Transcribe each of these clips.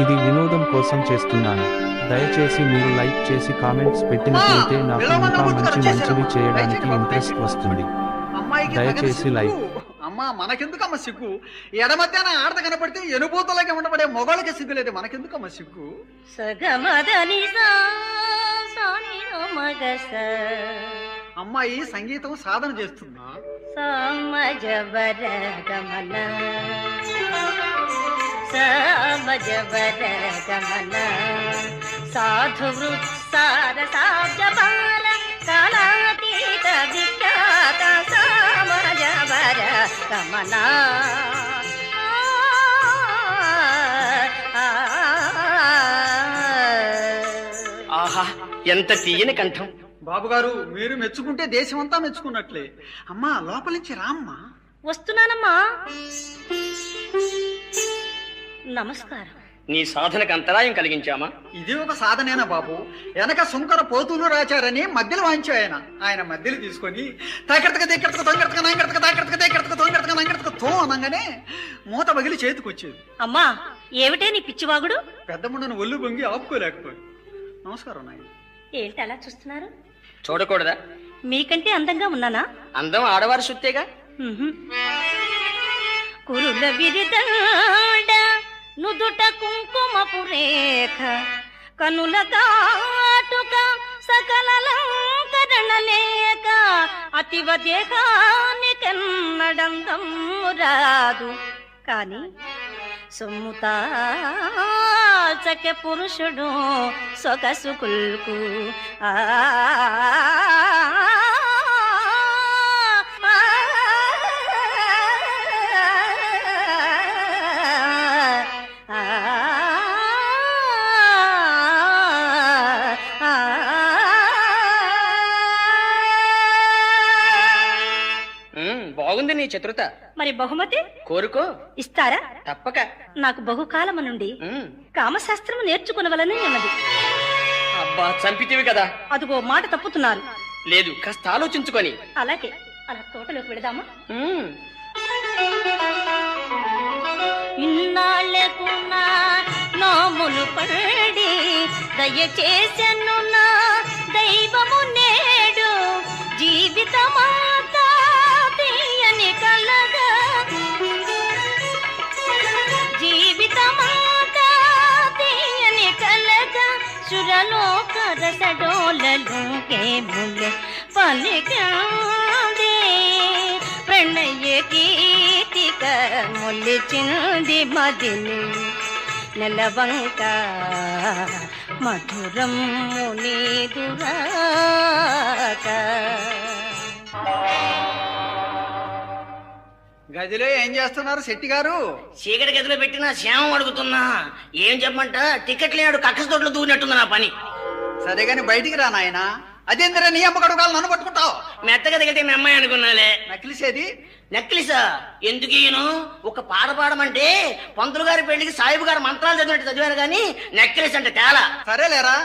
ఇది వినోదం కోసం చేస్తున్నాను. దయచేసి మీరు లైక్ చేసి కామెంట్స్ పెట్టినట్లయితే నాకు ఇంకా మంచివి చేయడానికి ఇంట్రెస్ట్ వస్తుంది. దయచేసి లైక్. అమ్మా మనకెందుకమ్మ సిగ్గు? ఎడమధ్యాన ఆడత కనపడితే ఎనుభూతలకి ఉండబడే మొగళ్ళకి సిగ్గు లేదు, మనకెందుకమ్మ సిగ్గు? అమ్మాయి సంగీతం సాధన చేస్తుందా? సాధు వృత్సారసాబ్జపాల కాలాతీత విఖ్యాత సామజవర కమలా. ఆహా, ఎంత తీయని కంఠం! బాబుగారు, మీరు మెచ్చుకుంటే దేశమంతా మెచ్చుకున్నట్లే. అమ్మా లోపల నుంచి రామ్మా. వస్తున్నానమ్మా. నమస్కారం. నీ సాధనకు అంతరాయం కలిగించామా? ఇది ఒక సాధనేనా బాబు? వెనక సుంకర పోతులు రాచారని మధ్యలో వాయించు ఆయన మధ్యలో తీసుకొని అనగానే మూత పగిలి చేతికి వచ్చేది. అమ్మా, ఏమిటే నీ పిచ్చివాగుడు? పెద్ద ముండను ఒళ్ళు బొంగి ఆపుకోలేకపోయి. నమస్కారం నాయన. ఏంటి అలా చూస్తున్నారు? చూడకూడదా? మీకంటే అందంగా ఉన్నానా? అందం ఆడవారి సుత్తేగా. కురుల విరిదాడ నుదుట కుంకుమపు రేఖ కనుల కాటుక సకలలంకరణ లేక అతివ దేహానికెన్నడందం రాదు. కాని సొమ్ముతాచకె పురుషుడు సొగసు కుల్కు. బాగుంది నీ చతురత. మరి బహుమతి కోరుకో. ఇస్తారా? తప్పక. నాకు బహుకాలము నుండి కామశాస్త్రము నేర్చుకునవలని ఉన్నది. అబ్బా, చంపితివి కదా. అదిగో మాట తప్పుతున్నారు. లేదు, కాస్త ఆలోచించుకొని. అలాగే, అలా తోటలోకి వెళదామా? ఇన్నాళ్లకు నా నోములు పడి దయచేసెను నా దైవము నేడు జీవితమాత తీయని కలగా. జీవితమాత తీయని కలగా సురలోక రసడోలలోకే ముల్లె పలికాంది ప్రణయ గీతిక మొలిచింది మదిని నెలవంక మధురం నీదురాక. గదిలో ఏం చేస్తున్నారు శెట్టి గారు? చీకటి గదిలో పెట్టిన శ్యామం అడుగుతున్నా. ఏం చెప్పమంట? టికెట్ లేడు, కక్కస తోటలో దూరినట్టుంది నా పని. సరే గాని బయటికి రా నాయన. అదేందిరా నీ అమ్మ కడుగాలు నన్ను పట్టుకుంటావు? మెత్తగా దిగితే మీ అమ్మాయి అనుకున్నాలే. నకిలిసేది? నెక్లిసా? ఎందుకు ఈయను? ఒక పాట పాడమంటే పంతులు గారి పెళ్లికి సాయిబు గారు మంత్రాలు చదివినట్టు చదివారు గాని నెక్లెస్ అంటే తేలా. సరేలేరా.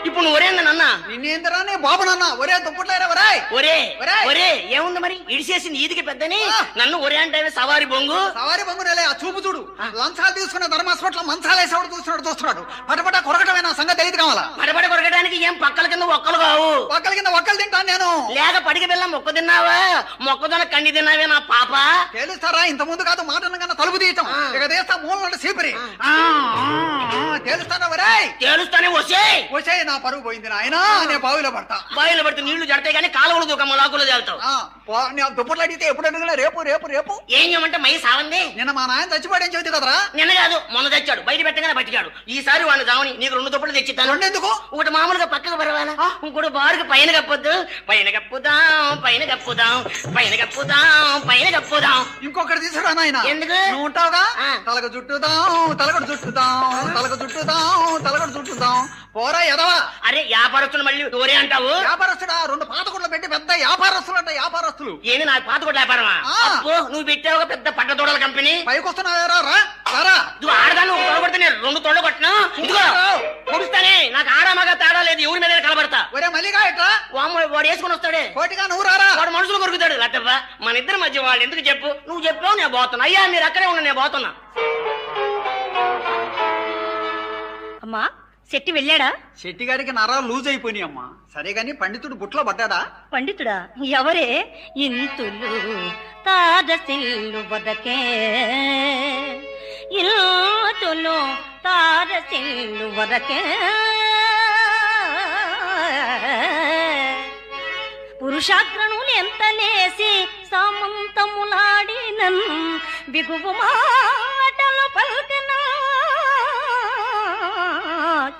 ఇప్పుడు నువ్వు ఒరే అన్న. నిన్నేందిరా నీ బాబు నాన్న ఒరే దుప్పట్లేరా ఒరేయ్. ఒరే ఒరే ఏముంది మరి? ఇడిసేసింది ఈదికి పెద్దని నన్ను ఒరే అంటే సవారి బొంగు. సవారి బొంగు నెలే. ఆ చూపు చూడు. లంచాలు తీసుకున్న ధర్మాస్పట్లో మంచాలేసేవాడు చూస్తున్నాడు. పటపట కొరకటమైన సంగతి తెలియదు కావాలా? పటపట కొరకడానికి ఏం పక్కల కింద ఒక్కలు కావు. పక్కల కింద ఒక్కలు తింటాను నేను. లేక పడికి బెల్లం మొక్క తిన్నావా? మొక్కజొన్న కండి తిన్నావే నా పాప. తెలుస్తారా? ఇంత ముందు కాదు మాట కన్నా తలుపు తీయటం. ఇక తీస్తా మూల సీపరి. తెలుస్తారా ఒరేయ్? తెలుస్తానే వచ్చే నా పరువు పోయింది నాయన. నేను బావిలో పడతా. బావిలో పడితే నీళ్లు జడతాయి కానీ కాలువలు దూకమ్మ లాకులు జల్తావు. దుప్పట్లు అడిగితే ఎప్పుడు అడిగినా రేపు రేపు రేపు. ఏం చేయమంటే మై సావంది. నిన్న మా నాయన చచ్చిపోయాడని చెబుతుంది కదరా? నిన్న కాదు, మొన్న తెచ్చాడు. బయట పెట్టగానే బతికాడు. ఈసారి వాడిని జావని నీకు 2 దుప్పట్లు తెచ్చిస్తాను. రెండెందుకు? ఒకటి మామూలుగా పక్కకు పరవాలా, ఇంకోటి బారుకు పైన కప్పొద్దు. పైన కప్పుదాం పైన కప్పుదాం పైన కప్పుదాం పైన కప్పుదాం. ఇంకొకటి తీసుకురా నాయన. ఎందుకు? నువ్వు ఉంటావుగా. తలకు చుట్టుదాం తలకడు చుట్టుదాం తలకు చుట్టుదాం తలకడు చుట్టుదాం. పోరా ఎదవా. అరే వ్యాపారస్తులు మళ్ళీ దూరే అంటావు? వ్యాపారస్తుడా? 2 పాతకుట్లు పెట్టి పెద్ద వ్యాపారస్తులు అంట. వ్యాపారస్తులు ఏంది? నాకు పాతకొట్ల వ్యాపారమా? నువ్వు పెట్టావు పెద్ద పట్టతోడల కంపెనీ. పైకి వస్తున్నారా? ఆడదాన్ని ఒక తొడ కొడితే నేను 2 తొడలు కొట్టినా. ఇదిగో పొడుస్తానే. నాకు ఆడామగా తేడా లేదు. ఎవరి మీద కలబడతా. ఒరే మల్లిగా ఎట్రా? వాడు వేసుకుని వస్తాడే కోటిగా. నువ్వు రారా? వాడు మనుషులు కొరుకుతాడు. లట్టప్ప మన ఇద్దరి మధ్య వాళ్ళు ఎందుకు చెప్పు? నువ్వు చెప్పావు, నేను పోతున్నా. అయ్యా మీరు అక్కడే ఉన్నా, నేను పోతున్నా. అమ్మా శెట్టి వెళ్ళాడా? శెట్టిగారికి నరాలు లూజ్ అయిపోయినాయి అమ్మా. సరే గాని పండితుడు బుట్లో పడ్డాడా? పండితుడా? ఎవరే? ఇంతులు తారసిల్లు వదకే, ఇంతులు తారసిల్లు వదకే, పురుషాగ్రణులు ఎంత లేసి సామంతములాడినన్ బిగువు మాటలు పలికిన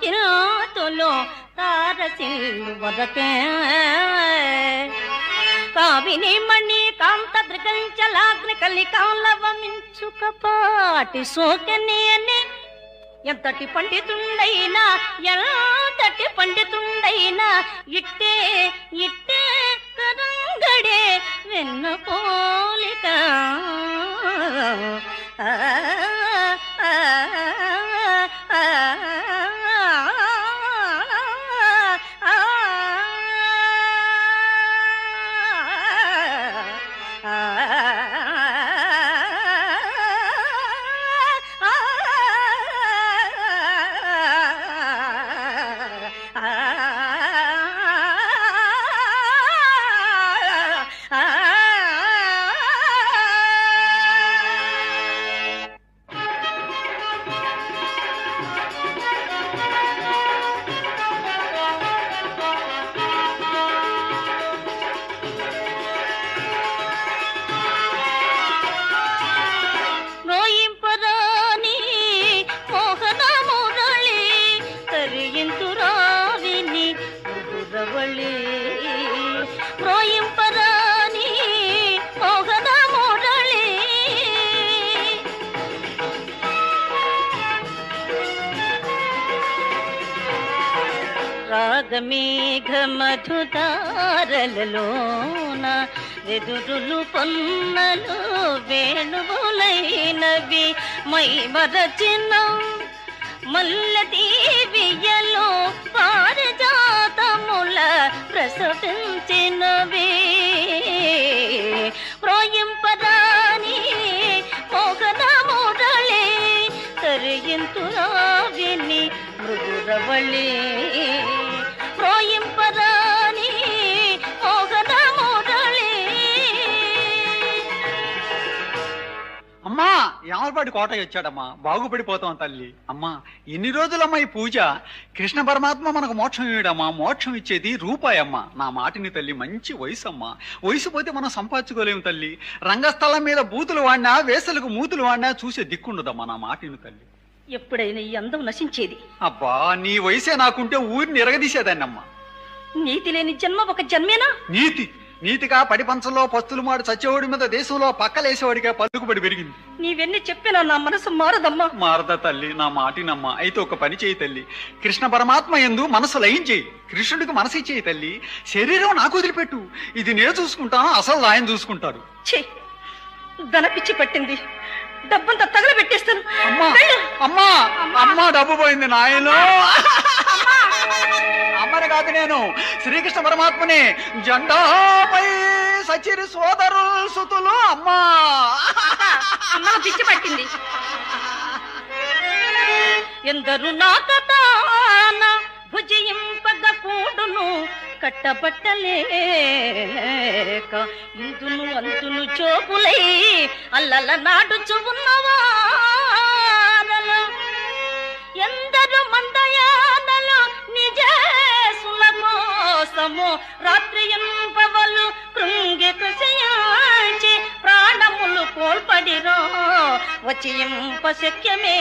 కిరాతులు తారసిల్లు వదకే, కావిని మణి కాంత దృగంచలాగ్ని కలికాలవమించుక పాటి సోకని అని ఎంతటి పండితుండైనా ఎంతటి పండితుండైనా ఇట్టే ఇట్టే కరంగడే వెన్న పోలిక. రాగమేఘ మధుదారలలోన వెదురులు పొన్నలు వేణువులైనవి మై మరచిన మల్లదీవియలో పారిజాతముల ప్రసవించినవి ప్రోయింపరాని మోహన మురళి కరియింతురా విని మృదురవళి ప్రోయింపరాని మోహన మురళి. అమ్మా యామలపాటి కోటయ్య వచ్చాడమ్మా, బాగుపడిపోతాం తల్లి. అమ్మా ఎన్ని రోజులమ్మా ఈ పూజ? కృష్ణ పరమాత్మ మనకు మోక్షం ఇవ్వడమ్మా, మోక్షం ఇచ్చేది రూపాయమ్మా. నా మాటిని తల్లి, మంచి వయసు అమ్మా. వయసు పోతే మనం సంపాదించుకోలేము తల్లి. రంగస్థలం మీద బూతులు వాడినా వేసలకు మూతులు వాడినా చూసే దిక్కుండదమ్మా. నా మాటిని తల్లి. ఎప్పుడైనా ఈ అందం నశించేది? అబ్బా నీ వయసే నాకుంటే ఊరిని ఎరగదీసేదాన్నమ్మా. నీతి లేని జన్మ ఒక జన్మేనా? నీతి నీతిగా పడి పంచంలో పస్తులు మాడు చచ్చేవాడి మీద దేశంలో పక్కలేసేవాడిగా పలుకుబడి పెరిగింది. నీవెన్ని చెప్పినా నా మనసు మారదమ్మా. మారదా తల్లి, నా మాటినమ్మా. అయితే ఒక పని చేయి తల్లి, కృష్ణ పరమాత్మ యందు మనసు లయం చేయి, కృష్ణుడికి మనసు ఇచ్చేయి తల్లి. శరీరం నాకు వదిలిపెట్టు, ఇది నేను చూసుకుంటాను, అసలు ఆయన చూసుకుంటాడు. ఛీ, ధన పిచ్చి పట్టింది, డబ్బంతా తగలబెట్టేస్తాను. అమ్మా అమ్మా అమ్మా డబ్బు పోయింది నాయనో. అమ్మని కాదు నేను, శ్రీకృష్ణ పరమాత్మని. జెండాపై సచిరి సోదరులు సుతులు. అమ్మా పిచ్చి పట్టింది. ఎందరు నాకతాన భుజయింపగ కూడును కట్టబట్టలేక ఇందును అంతును చోపులై అల్లల నాడుచు ఉన్నవారలు ఎందరు మందయానలు నిజేసుల కోసము రాత్రి ఎంపవలు కృంగి కృషించి ప్రాణములు కోల్పడిరో వచ్చి ఎంప శక్యమే.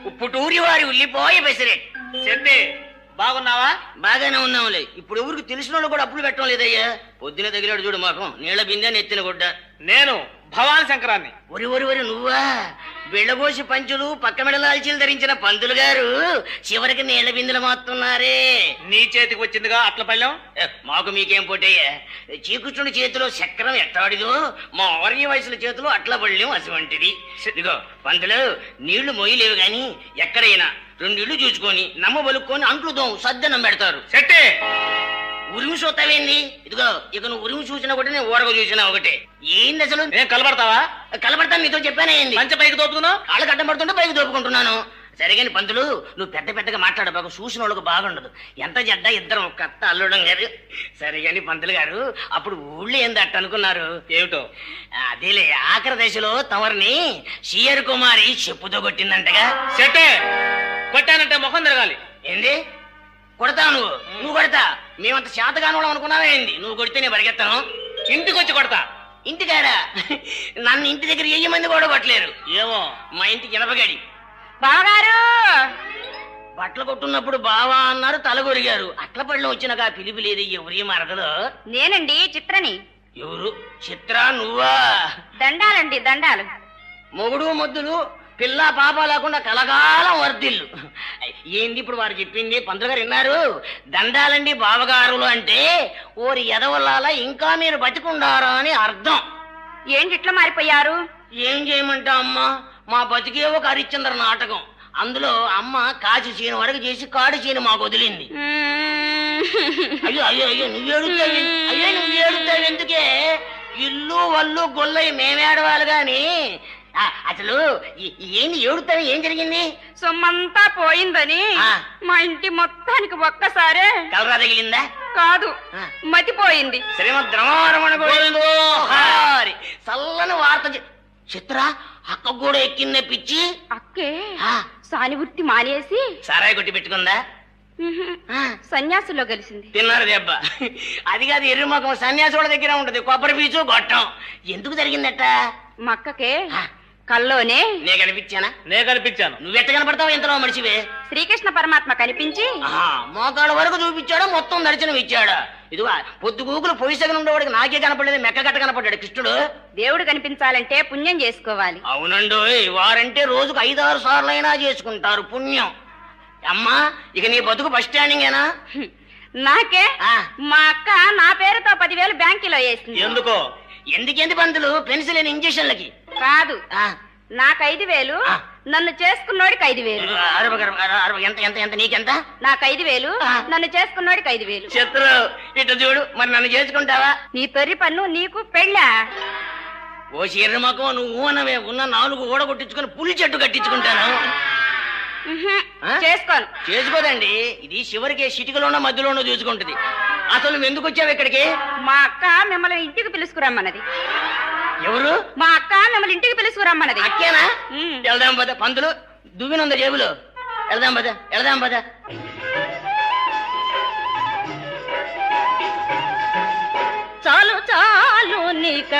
ఉప్పుటూరి వారి ఉల్లిపోయ పెసరెట్. చెండి బాగున్నావా? బాగానే ఉన్నాంలే. ఇప్పుడు ఎవరికి తెలిసిన వాళ్ళు కూడా అప్పులు పెట్టడం లేదయ్యా. పొద్దున తగిలాడు చూడు మాకం, నీళ్ల బిందె నెత్తిన గుడ్డ. నేను భవాని శంకరాన్ని. ఒరి నువ్వా? బిళ్ళబోసి పంచులు పక్క మెడలాల్చీలు ధరించిన పంతులు గారు చివరికి నీళ్ల బిందెలు మోస్తున్నారే. నీ చేతికి వచ్చిందిగా అట్ల పళ్ళెం. మాకు మీకేం పోటయ్యా? శ్రీకృష్ణుడి చేతిలో చక్రం ఎట్టాడిదో మా ఆర్య వయసుల చేతిలో అట్ల పళ్ళెం అటువంటిది. ఇదిగో పంతులు, నీళ్లు మొయ్యలేవు గాని ఎక్కడైనా 2 ఇళ్ళు చూసుకొని నమ్మ బలుక్కొని అంట్లుదాం సద్దనం పెడతారు. సెట్టే ఉరిమి చూస్తావేంది? ఇదిగో ఇక నువ్వు ఉరిమి చూసినా ఒకటి, నేను ఊరగ చూసినా ఒకటే. ఏంది అసలు? నేను కలబడతావా? కలబడతాను, నీతో చెప్పానేంది? మంచి పైకి దోపుతున్నావు. కాళ్ళకి అడ్డం పడుతుంటే పైకి దోపుకుంటున్నాను. సరిగాని పంతులు, నువ్వు పెద్దగా మాట్లాడబాకు, చూసిన వాళ్ళకి బాగుండదు. ఎంత జడ్డ ఇద్దరం కత్త అల్లుడం గారు. సరిగాని పంతులు గారు, అప్పుడు ఊళ్ళో ఏంది అట్ట అనుకున్నారు? ఏమిటో? అదేలే, ఆఖరి దశలో తమరిని సిఆర్ కుమారి చెప్పుతో కొట్టిందంటగా. సెట్టే కొట్టానంటే ముఖం తిరగాలి. ఏంది కొడతావు? నువ్వు కొడతా? మేమంత శాతగాని వాళ్ళం అనుకున్నావా ఏంది? నువ్వు కొడితే నేను పరిగెత్తాను. ఇంటికి వచ్చి కొడతా. ఇంటికాడా? నన్ను ఇంటి దగ్గర 1000 మంది కూడా కొట్టలేరు. ఏమో, మా ఇంటికి ఎనపగాడి బావగారు బట్టలు కొట్టున్నప్పుడు బావా అన్నారు, తలగొరిగారు. అట్ల పళ్ళు వచ్చినాక పిలిపి లేదు. ఎవరి మరదలో? నేనండి చిత్రని. ఎవరు? చిత్ర నువ్వా? దండాలండి దండాలు. మొగుడు ముద్దులు పిల్ల పాప లేకుండా కలకాలం వర్దిల్లు. ఏంది ఇప్పుడు వారు చెప్పింది? పంతులు గారు విన్నారు? దండాలండి బావగారులు అంటే ఓరి ఎదవల్లాల ఇంకా మీరు బతికుండారా అని అర్థం. ఏంటి ఇట్లా మారిపోయారు? ఏం చేయమంటా అమ్మా, మా బతికే ఒక హరిశ్చంద్ర నాటకం. అందులో అమ్మ కాచి చీన వరకు చేసి కాడి చీన మాకు వదిలింది. అయ్యో అయ్యో అయ్యో నువ్వు ఏడుతావు ఎందుకే? ఇల్లు వల్లు గొల్లయి మేమేడవాలి గాని అసలు ఏంది ఏడుతావు? ఏం జరిగింది? సొమ్మంతా పోయిందని మా ఇంటి మొత్తానికి ఒక్కసారే కలరా తగిలిందా? కాదు, మతిపోయింది. శ్రీమద్రమణ చల్లని వార్త. చిత్ర అక్క కూడా ఎక్కిందే పిచ్చి. అక్కే సానివృత్తి మానేసి సారాయి కొట్టి పెట్టుకుందా? సన్యాసుల్లో కలిసింది. తిన్నారు దెబ్బ. అది కాదు, ఎర్రి మొఖం సన్యాసుల దగ్గర ఉంటది. కొబ్బరి పీచు గొట్టం. ఎందుకు జరిగిందట? మా అక్కకే కల్లోనే నే కనిపించానా? నే కనిపించాను. నువ్వెట్ట కనపడతావు? ఎంతలో మనిషివే. శ్రీకృష్ణ పరమాత్మ కనిపించి మోకాళ్ళ వరకు చూపించాడా? మొత్తం దర్శనం ఇచ్చాడా? ఇదిగో పొద్దు గూకులు పొయ్యిసగన ఉండేవాడికి నాకే కనపడలేదు, మెక్క గట్ట కనపడ్డాడు కృష్ణుడు. దేవుడు కనిపించాలంటే పుణ్యం చేసుకోవాలి. అవునండు, వారంటే రోజుకు 5-6 సార్లైనా చేసుకుంటారు పుణ్యం. అమ్మా, ఇక నీ బతుకు బస్ స్టాండింగేనా? నాకే మా అక్క నా పేరుతో 10,000 బ్యాంకులో వేసింది. ఎందుకో? ఎందుకేంది పంతులు? పెన్సిల్ ఇంజక్షన్లకి కాదు, నాకు 5,000, నన్ను చేసుకున్నోడికి 5,000. ఎంత ఎంత ఎంత? నీకెంత? నాకు 5,000, నన్ను చేసుకున్నోడికి 5,000. శత్రు ఇటు చూడు, మరి నన్ను చేసుకుంటావా? నీ తొర్రి పన్ను నీకు పెళ్ళా? ఓ చీర్రమకం, నువ్వు అన్నవే. ఉన్న 4 ఊడగొట్టించుకొని పులి చెట్టు కట్టించుకుంటాను. చేసుకోను. చేసుకోదండి, ఇది చివరికి సిటికలోనో మధ్యలోనో చూసుకుంటది. అసలు నువ్వు ఎందుకు వచ్చావు ఇక్కడికి? మా అక్క మిమ్మల్ని ఇంటికి పిలుచుకురమ్మన్నది. ఎవరు? మా అక్క మిమ్మల్ని ఇంటికి పిలుచుకురమ్మన్నది. అక్కేనా? వెళ్దాం పద. పంతులు దువ్వినుందా జేబులో? వెళ్దాం పద. చాలు నీక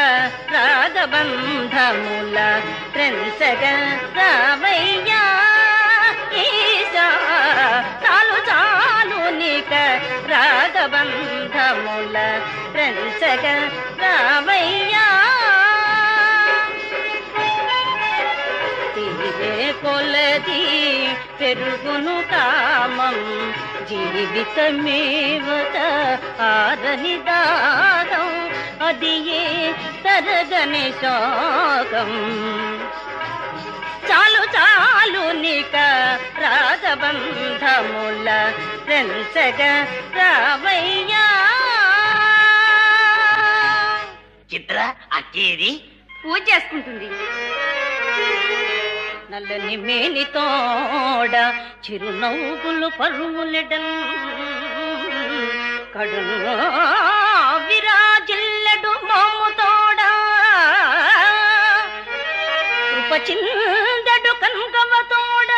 రాగబంధముల త్రెంచగా రావయ్యా ఈశా. చాలు నీక రాగబంధముల త్రెంచగా రావయ్యా. తీరే కొలది పెరుగును కామం, జీవితమేవత ఆరని దాగం, అది ఏ తరగని శోకం. చాలు నీక రాగబంధముల రెంచగ రావయ్యా. చిత్ర అక్కేది? పూజ చేసుకుంటుంది. నల్లని మేనితోడ చిరునవ్వులు పరువులెడన్, కడును విరాజిల్లెడు మోముతోడ, కృపచిందడు కన్గవతోడ,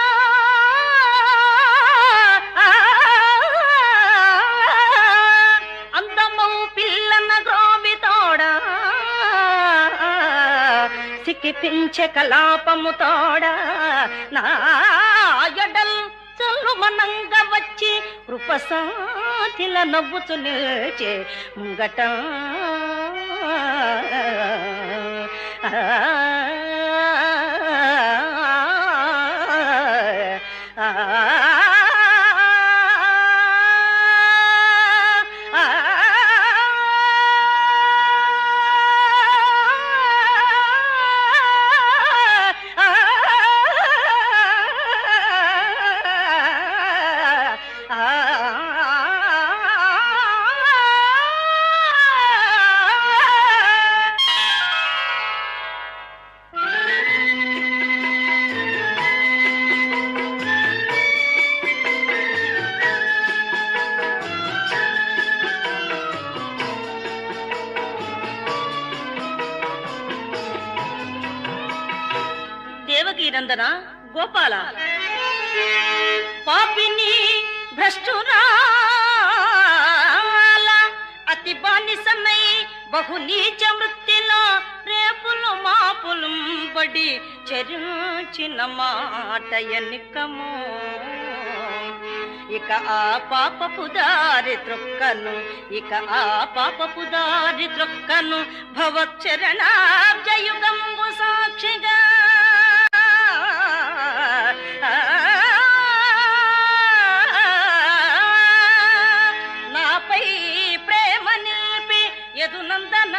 అందమౌ పిల్లన గ్రోవితోడ, సిక్కిపించే కలాపము తోడ, నా ఎడల్ చల్లు మనంగా వచ్చి కృపసాతిల నవ్వుతూ నిల్చే ముంగట దేవకీనందన గోపాల పాపిని భ్రష్టురాల అతి బానిసమై బహు నీచ వృత్తిలో రేపులు మాపులు బడి చరించిన మాట ఎన్నికము ఇక ఆ పాపపు దారి త్రొక్కను భవచ్చరణాబ్జయుగంబు సాక్షిగా నాపై ప్రేమ నిలిపి యదునందన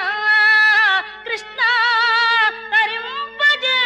కృష్ణ తరింపజేయవే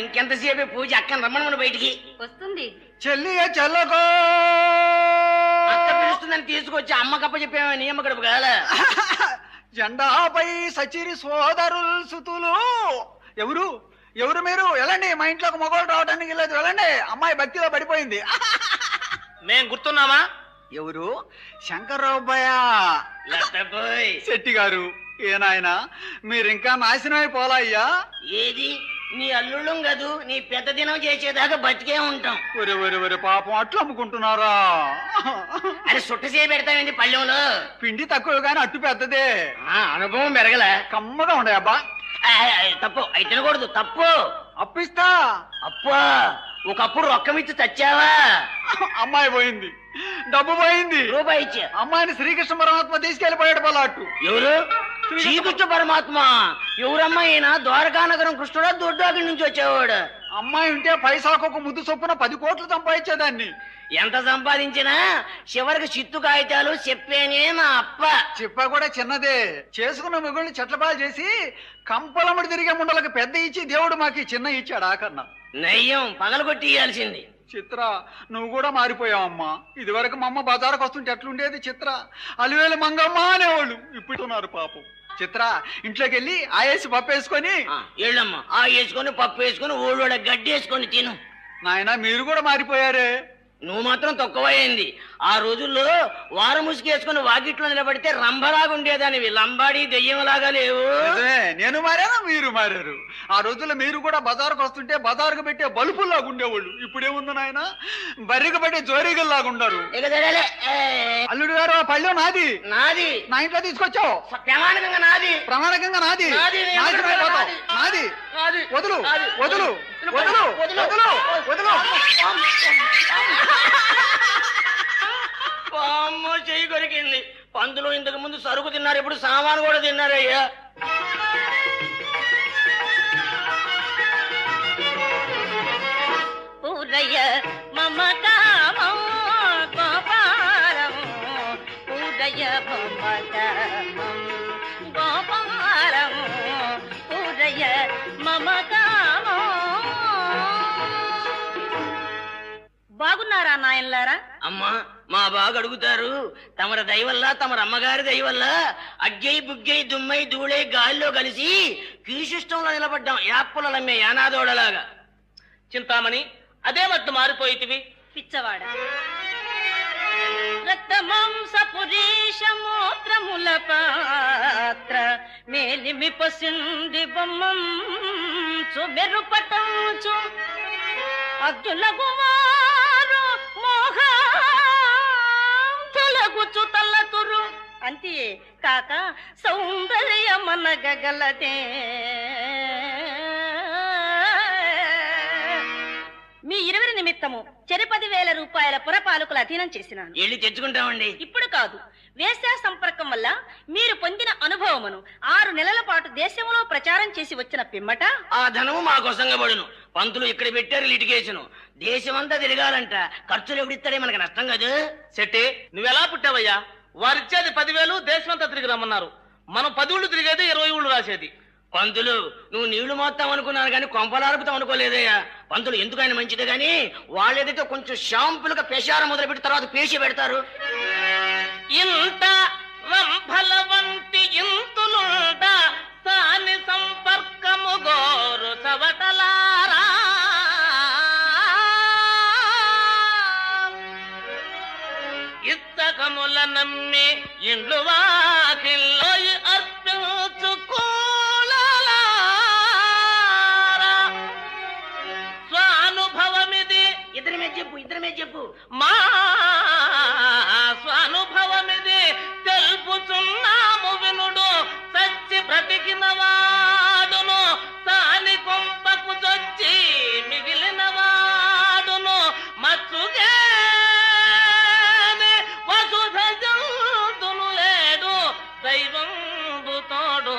ఇంకెంతసేపు పూజ అక్కని రమ్మను బయటికి వస్తుంది. చెల్లి చెల్లకో అక్క పిలుస్తుందని తీసుకొచ్చి అమ్మకప్ప చెప్పామే నీ అమ్మ గడుపు కాల జెండాపై సచిరి సోదరులు సుతులు ఎవరు ఎవరు మీరు వెళ్ళండి, మా ఇంట్లోకి మగవాళ్ళు రావడానికి లేదు, వెళ్ళండి. అమ్మాయి భక్తిలో పడిపోయింది. మేం గుర్తున్నామా? ఎవరు? శంకర్రావుబ్బయ్య శెట్టి గారు. ఏనాయన మీరు ఇంకా నాశనం అయిపోలా అయ్యా. ఏది నీ అల్లుళ్ళం కదూ, నీ పెద్ద దినం చేసేదాకా బతికే ఉంటాం. ఒరే ఒరే ఒరే పాపం అట్లు అమ్ముకుంటున్నారా? అది సుట్ట చేయ పెడతామండి పళ్ళెంలో. పిండి తక్కువ గాని అట్టు పెద్దదే. అనుభవం పెరగల కమ్మగా ఉండే అబ్బా. తప్పు అయి తినకూడదు, తప్పు. అప్పిస్తా. అప్పా ఒకప్పుడు రొక్కం ఇచ్చి చచ్చావా? అమ్మాయి పోయింది, డబ్బు పోయింది, రూపాయి ఇచ్చా. అమ్మాయిని శ్రీకృష్ణ పరమాత్మ తీసుకెళ్లిపోయాడు పలాట్టు. ఎవరు? శ్రీకృష్ణ పరమాత్మ. ఎవరమ్మాయినా? ద్వారకానగరం కృష్ణుడా దొడ్డాకి నుంచి వచ్చేవాడు. అమ్మాయి ఉంటే పైసాకు ముద్దు చొప్పున 10 కోట్లు సంపాదించేదాన్ని. ఎంత సంపాదించినా చివరికి చిత్తు కాగితాలు చెప్పేనే నా అప్ప. చెప్ప కూడా చిన్నదే. చేసుకున్న మిగుల్ని చెట్లపాలు చేసి కంపలముడి తిరిగే ముండలకు పెద్ద ఇచ్చి దేవుడు మాకి చిన్న ఇచ్చాడు. ఆకన్నా నయ్యం పగలగొట్టి ఇయ్యాల్సింది. చిత్ర నువ్వు కూడా మారిపోయావమ్మా. ఇది వరకు మా అమ్మ బజారుకు వస్తుంటే ఎట్లుండేది చిత్ర? అలివేలు మంగమ్మ అనేవాళ్ళు, ఇప్పుడున్నారు పాపం. చిత్ర ఇంట్లోకి వెళ్ళి ఆయేసి పప్పు వేసుకొని ఏళ్ళమ్మా ఆ వేసుకొని పప్పు వేసుకొని ఊళ్ళోడ గడ్డి వేసుకొని తిను. నాయన మీరు కూడా మారిపోయారే. నువ్వు మాత్రం తక్కువైంది. ఆ రోజుల్లో వారం ముసుకేసుకుని వాకిట్లో నిలబడితే రంభలాగా ఉండేదానివి, లంబాడి దెయ్యంలాగా లేవు. నేను మారాను, మీరు మారారు. ఆ రోజుల్లో మీరు కూడా బజారుకు వస్తుంటే బజారుకు పెట్టే బలుపుల్లాగా ఉండేవాళ్ళు. ఇప్పుడేముంది నాయన, బర్రెకు పెట్టే జోరీగల్లాగా ఉండరు. అల్లుడు గారు ఆ పళ్ళెం నాది, నాది. నా ఇంట్లో తీసుకొచ్చావు. ప్రమాణికంగా నాది, ప్రమాణికంగా నాది. నాది వదులు వదులు వదులు వదులు వదులు. అమ్మో చెయ్యి కొరికింది. పందులు ఇంతకు ముందు సరుకు తిన్నారు, ఇప్పుడు సామాను కూడా తిన్నారయ్యా. పూరయ్య మమకామం గోపారం, పూరయ్య మమకామం గోపారం, పూరయ్య మమకామం. బాగున్నారా నాయనలారా? అమ్మా మా బాగా అడుగుతారు. తమర దయవల్ల తమర అమ్మగారి దయవల్ల అగ్గై బుగ్గై దుమ్మై ధూళై గాలిలో కలిసి కీశిష్టంలో నిలబడ్డాం. యాప్పలమ్మే యానాదోడలాగా. చింతామణి, అదే మట్టు మారిపోయితివి. పిచ్చవాడ రక్తమాంస పురీషమూత్రముల పాత్ర మేలిమి పసిండి బొమ్మంచు మెరుపటంచు అగ్గుల గుమారు మోహలగుచు తల్లతురు అంతే కాక సౌందర్యమనగలదే. మీ 20 నిమిత్తము 10,000 రూపాయల పురపాలకుల అధీనం చేసినాను. వెళ్ళి తెచ్చుకుంటామండి. ఇప్పుడు కాదు, వేశ్యా సంపర్కం వల్ల మీరు పొందిన అనుభవమును 6 నెలల పాటు దేశంలో ప్రచారం చేసి వచ్చిన పిమ్మట ఆ ధనము మాకోసంగా పడును. పంతులు ఇక్కడ పెట్టారు లిటిగేషన్. దేశమంతా తిరగాలంట. ఖర్చులు ఎవడిస్తాడే మనకి నష్టం కాదు. శెట్టి, నువ్వెలా పుట్టావయ్యా? వారిచ్చేది 10,000, దేశమంతా తిరిగి రమ్మన్నారు. మనం 10 ఊళ్ళు తిరిగేది, 20 ఊళ్ళు రాసేది. పంతులు నువ్వు నీళ్లు మోస్తాం అనుకున్నాను కానీ కొంపలారుపుతాం అనుకోలేదయ్యా. పంతులు ఎందుకైనా మంచిదే గాని వాళ్ళు ఏదైతే కొంచెం షాంపులుగా పెషారం మొదలు పెట్టి తర్వాత పేషి పెడతారు. ఇంత రంభల వంటి ఇంతులుంట సాని సంపర్కము గోరు చవటలారా. ఇత్తకముల నమ్మి ఇండ్లు వాకిల్లో అర్పించుకో ఇద్దరి మీద చెప్పు. మా స్వానుభవమిది తెలుపుచున్నాము వినుడు. సచ్చి బ్రతికిన వాడును తాని కొంపకు చొచ్చి మిగిలిన వాడును మచ్చుగే వసుధ జంతును లేడు దైవంబు తోడు.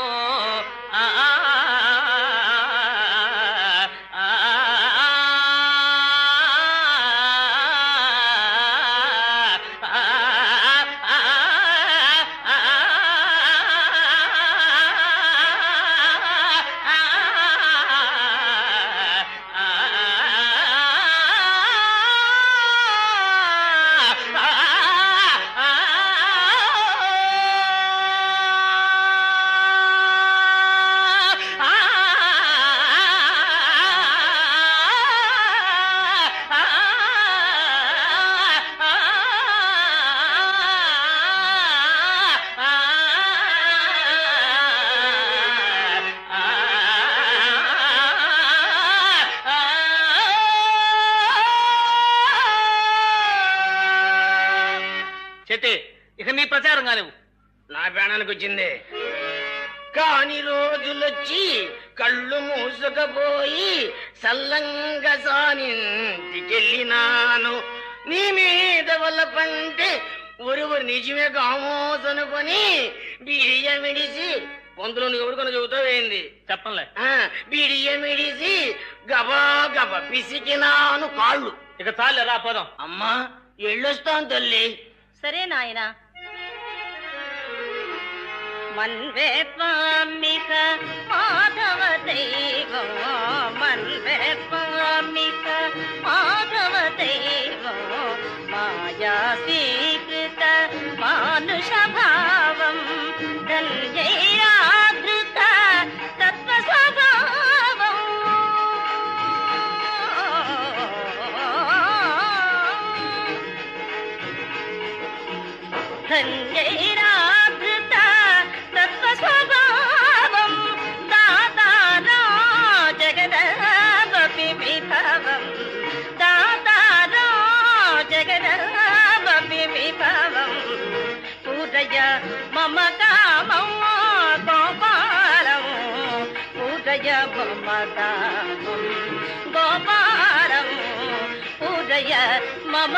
ఇక నీ ప్రచారం కాలేవు. నా ప్రాణానికి వచ్చింది. కాని రోజులొచ్చి కళ్ళు మూసుకపోయి సల్లంగా సానింటికెళ్ళినాను. నీ మీద వల్ల పంటే ఒరువురు నిజమే కామోసనుకొని బియ్యమిడిసి పొందులో ఎవరికొని చెబుతావేంది చెప్పంలే. బిడియమిడిసి గబా గబ పిసికినాను కాళ్ళు. ఇక చాలే, రా పోదాం. అమ్మా ఎళ్ళొస్తాను తల్లి. సరే నాయన. మన్వేపామిక మాధవ దైవం మన్వేపామిక మాధవ దైవం మాయా స్వీకృత మానుష భావం ధన్యైరాధృత తత్వ స్వభావం ధన్యైరాధృత తత్వ స్వభావం దాతారా జగదపి విభవం దాతారా జగదపి విభవం పూజయ మమ కామం గోపాలం పూజయ మమ కామం గోపాలం పూజయ మమ